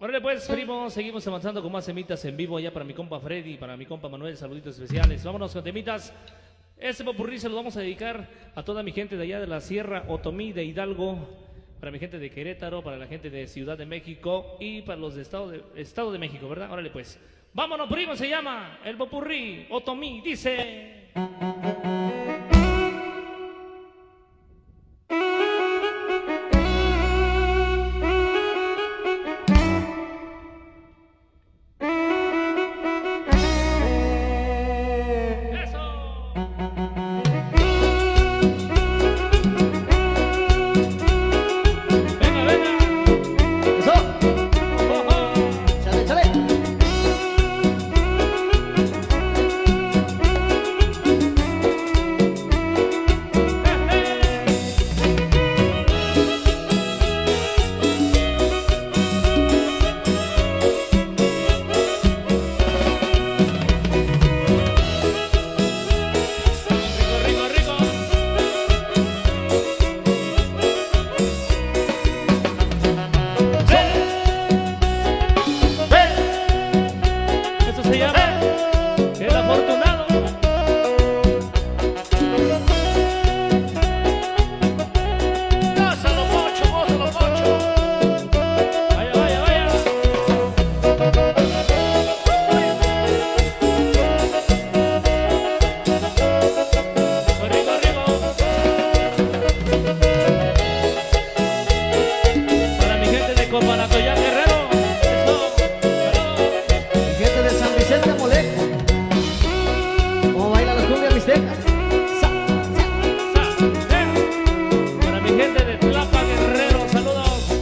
Órale pues, primo, seguimos avanzando con más temitas en vivo allá para mi compa Freddy, para mi compa Manuel, saluditos especiales. Vámonos con temitas. Este popurrí se lo vamos a dedicar a toda mi gente de allá de la Sierra Otomí de Hidalgo, para mi gente de Querétaro, para la gente de Ciudad de México y para los de Estado de México, ¿verdad? Órale pues. Vámonos, primo, se llama el popurrí Otomí, dice... Para mi gente de Tlapa, Guerrero, saludos.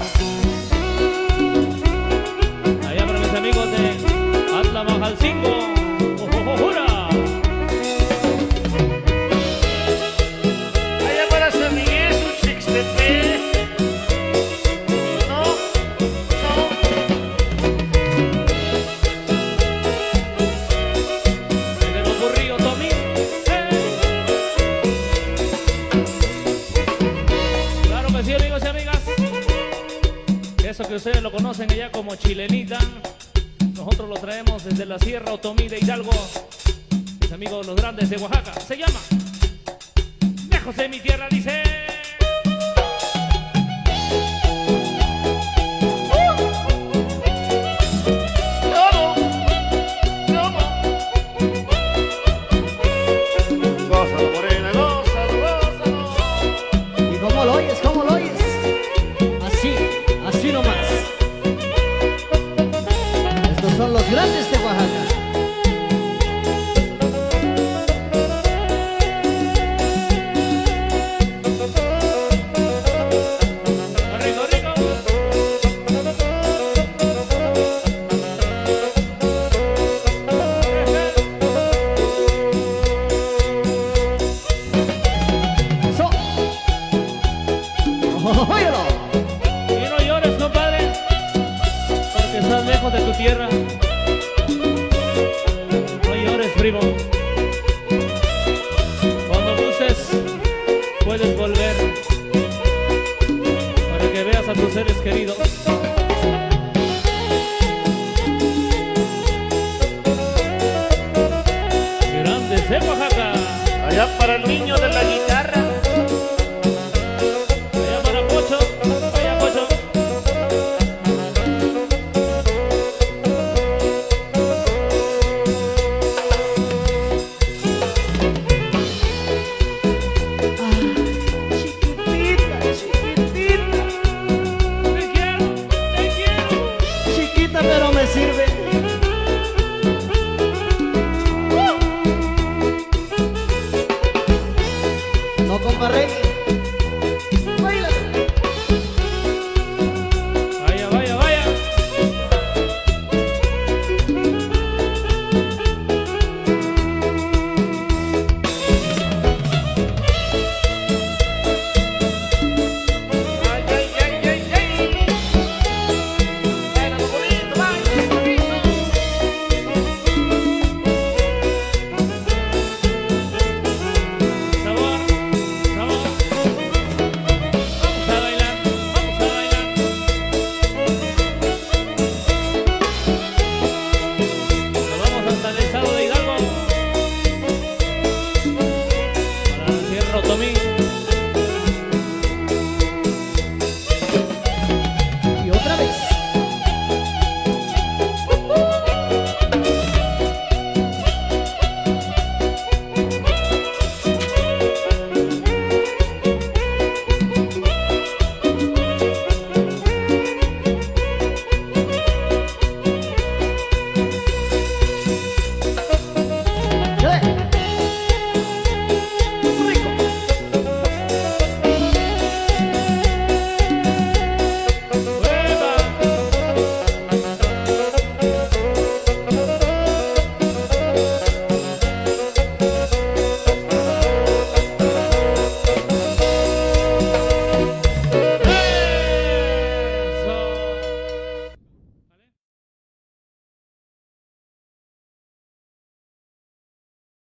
Allá para mis amigos de Atla Majalcingo. Allá para San Miguel, su Chixtepec. Eso que ustedes lo conocen allá como chilenita, nosotros lo traemos desde la Sierra Otomí de Hidalgo, mis amigos los grandes de Oaxaca. Se llama Lejos de mi tierra, dice. Gózalo, morena, gózalo, gózalo. ¿Y cómo lo oyes? ¿Cómo lo oyes? Así nomás. Estos son los grandes de Oaxaca. Rico, rico. Eso. Óyelo. Estás lejos de tu tierra, no llores, primo. Cuando gustes puedes volver para que veas a tus seres queridos.